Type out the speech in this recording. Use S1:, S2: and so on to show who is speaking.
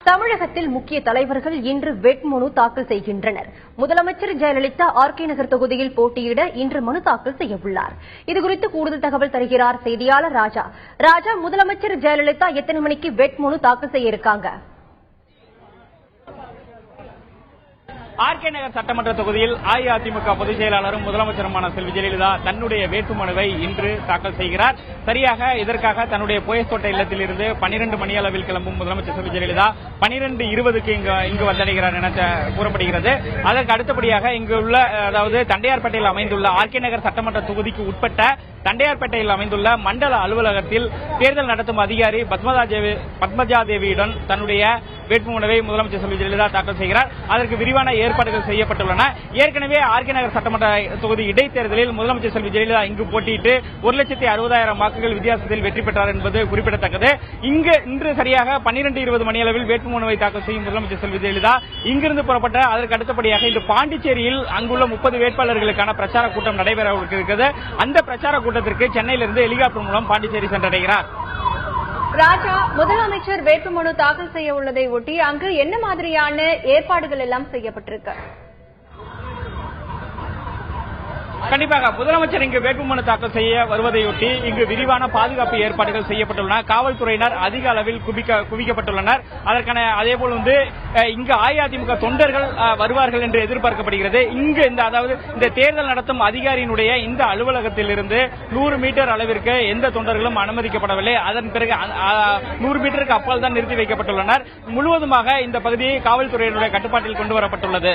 S1: தமிழகத்தில் முக்கிய தலைவர்கள் இன்று வேட்புமனு தாக்கல் செய்கின்றனர். முதலமைச்சர் ஜெயலலிதா ஆர்கே நகர் தொகுதியில் போட்டியிட இன்று மனு தாக்கல் செய்யவுள்ளார். இதுகுறித்து கூடுதல் தகவல் தருகிறார் செய்தியாளர் ராஜா. ராஜா, முதலமைச்சர் ஜெயலலிதா எத்தனை மணிக்கு வேட்புமனு தாக்கல் செய்ய இருக்காங்க?
S2: ஆர்கே நகர் சட்டமன்ற தொகுதியில் அஇஅதிமுக பொதுச் செயலாளரும் முதலமைச்சருமான செல்வி ஜெயலலிதா தன்னுடைய வேட்புமனுவை இன்று தாக்கல் செய்கிறார். சரியாக இதற்காக தன்னுடைய போயஸ்தோட்ட இல்லத்திலிருந்து 12 மணி அளவில் கிளம்பும் முதலமைச்சர் செல்வி ஜெயலலிதா 12:20க்கு இங்கு வந்தடைகிறார் என கூறப்படுகிறது. அதற்கு அடுத்தபடியாக இங்கு உள்ள அதாவது தண்டையார்பேட்டையில் அமைந்துள்ள ஆர்கே நகர் சட்டமன்ற தொகுதிக்கு உட்பட்ட தண்டையார்பேட்டையில் அமைந்துள்ள மண்டல அலுவலகத்தில் தேர்தல் நடத்தும் அதிகாரி பத்மஜா தேவியுடன் தன்னுடைய வேட்புமனுவை முதலமைச்சர் செல்வி ஜெயலலிதா தாக்கல் செய்கிறார். அதற்கு விரிவான ஏற்பாடுகள் செய்யப்பட்டுள்ளன. ஏற்கனவே ஆர்கே நகர் சட்டமன்ற தொகுதி இடைத்தேர்தலில் முதலமைச்சர் செல்வி ஜெயலலிதா இங்கு போட்டியிட்டு 1,60,000 வாக்குகள் வித்தியாசத்தில் வெற்றி பெற்றார் என்பது குறிப்பிடத்தக்கது. இன்று சரியாக 12:20 மணியளவில் வேட்புமனுவை தாக்கல் செய்யும் முதலமைச்சர் செல்வி ஜெயலலிதா இங்கிருந்து புறப்பட்ட அதற்கு அடுத்தபடியாக இன்று பாண்டிச்சேரியில் அங்குள்ள 30 வேட்பாளர்களுக்கான பிரச்சார கூட்டம் நடைபெற இருக்கிறது. அந்த பிரச்சார கூட்டத்திற்கு சென்னையிலிருந்து ஹெலிகாப்டர் மூலம் பாண்டிச்சேரி சென்றடைகிறார்.
S1: ராஜா, முதலமைச்சர் வேட்புமனு தாக்கல் செய்ய உள்ளதை ஒட்டி அங்கு என்ன மாதிரியான ஏற்பாடுகள் எல்லாம் செய்யப்பட்டிருக்கு?
S2: கண்டிப்பாக முதலமைச்சர் இங்கு வேட்புமனு தாக்கல் செய்ய வருவதையொட்டி இங்கு விரிவான பாதுகாப்பு ஏற்பாடுகள் செய்யப்பட்டுள்ளன. காவல்துறையினர் அதிக அளவில் குவிக்கப்பட்டுள்ளனர். அதற்கான அதேபோல் இங்கு அஇஅதிமுக தொண்டர்கள் வருவார்கள் என்று எதிர்பார்க்கப்படுகிறது. இங்கு இந்த தேர்தல் நடத்தும் அதிகாரியினுடைய இந்த அலுவலகத்திலிருந்து 100 மீட்டர் அளவிற்கு எந்த தொண்டர்களும் அனுமதிக்கப்படவில்லை. அதன் பிறகு 100 மீட்டருக்கு அப்பால் தான் நிறுத்தி வைக்கப்பட்டுள்ளனர். முழுவதுமாக இந்த பகுதியை காவல்துறையினுடைய கட்டுப்பாட்டில் கொண்டு வரப்பட்டுள்ளது.